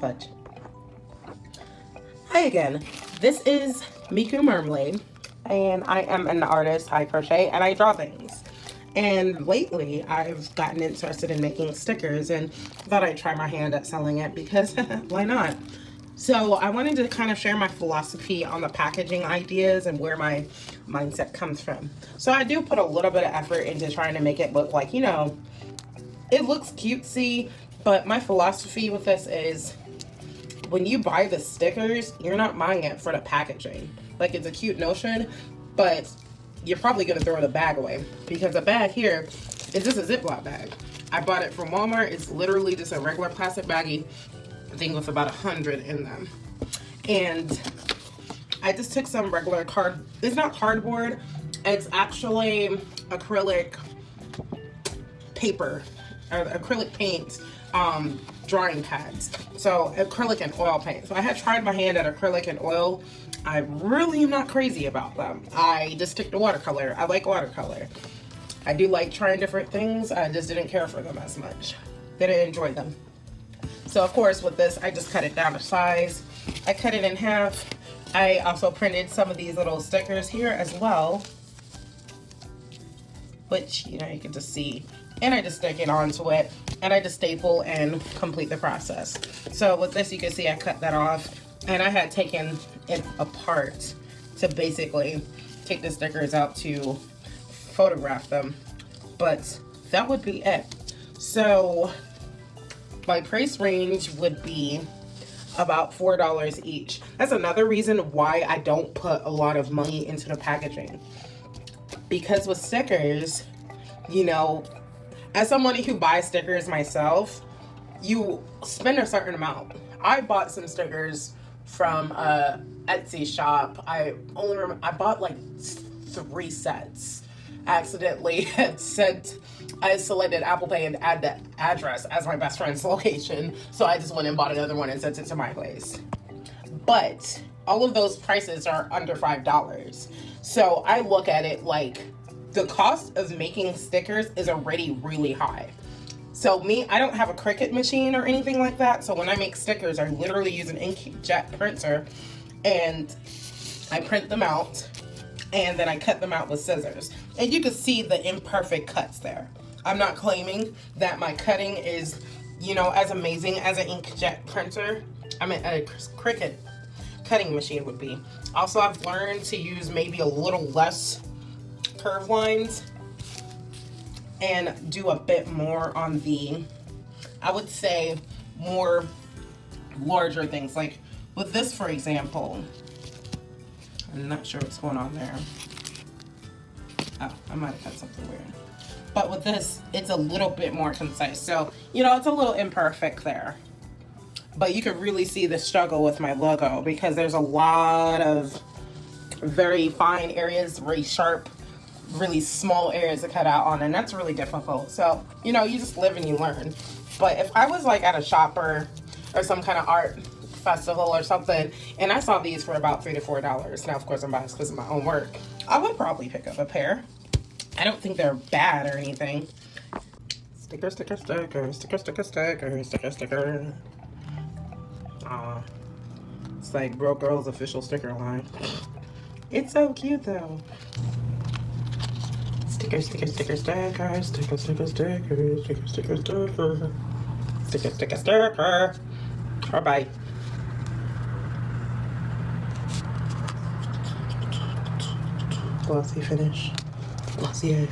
Fudge. Hi again. This is Miku Marmalade, and I am an artist. I crochet and I draw things. And lately, I've gotten interested in making stickers and thought I'd try my hand at selling it because why not? So I wanted to kind of share my philosophy on the packaging ideas and where my mindset comes from. So I do put a little bit of effort into trying to make it look like, you know, it looks cutesy, but my philosophy with this is when you buy the stickers, you're not buying it for the packaging. Like, it's a cute notion, but you're probably gonna throw the bag away because the bag here is just a Ziplock bag. I bought it from Walmart. It's literally just a regular plastic baggie thing with about 100 in them. And I just took some regular it's not cardboard, it's actually acrylic paper or acrylic paint drawing pads. So acrylic and oil paint. So I had tried my hand at acrylic and oil. I really am not crazy about them. I just stick to watercolor. I like watercolor. I do like trying different things. I just didn't care for them as much. Didn't enjoy them. So of course with this, I just cut it down to size. I cut it in half. I also printed some of these little stickers here as well, which, you know, you can just see. And I just stick it onto it, and I just staple and complete the process. So with this, you can see I cut that off, and I had taken it apart to basically take the stickers out to photograph them, but that would be it. So my price range would be about $4 each. That's another reason why I don't put a lot of money into the packaging, because with stickers, you know, as somebody who buys stickers myself, you spend a certain amount. I bought some stickers from a Etsy shop. I bought like 3 sets. Accidentally had I selected Apple Pay and add the address as my best friend's location. So I just went and bought another one and sent it to my place. But all of those prices are under $5. So I look at it like the cost of making stickers is already really high. So me, I don't have a Cricut machine or anything like that. So when I make stickers, I literally use an inkjet printer and I print them out and then I cut them out with scissors. And you can see the imperfect cuts there. I'm not claiming that my cutting is, you know, as amazing as an inkjet printer. I mean, a Cricut cutting machine would be. Also, I've learned to use maybe a little less curve lines and do a bit more on the, I would say, more larger things. Like with this, for example, I'm not sure what's going on there. Oh, I might have cut something weird. But with this, it's a little bit more concise. So, you know, it's a little imperfect there. But you can really see the struggle with my logo because there's a lot of very fine areas, very sharp, really small areas to cut out on, and that's really difficult. So, you know, you just live and you learn. But if I was like at a shop or some kind of art festival or something, and I saw these for about $3 to $4, now of course I'm biased because of my own work, I would probably pick up a pair. I don't think they're bad or anything. Sticker, sticker, sticker, sticker, sticker, sticker, sticker, sticker. Aw, it's like Broke Girl's official sticker line. It's so cute though. Sticker, sticker, sticker, sticker, sticker, sticker, sticker, sticker, sticker, sticker, sticker, sticker, sticker. Bye-bye. Glossy finish. Glossier.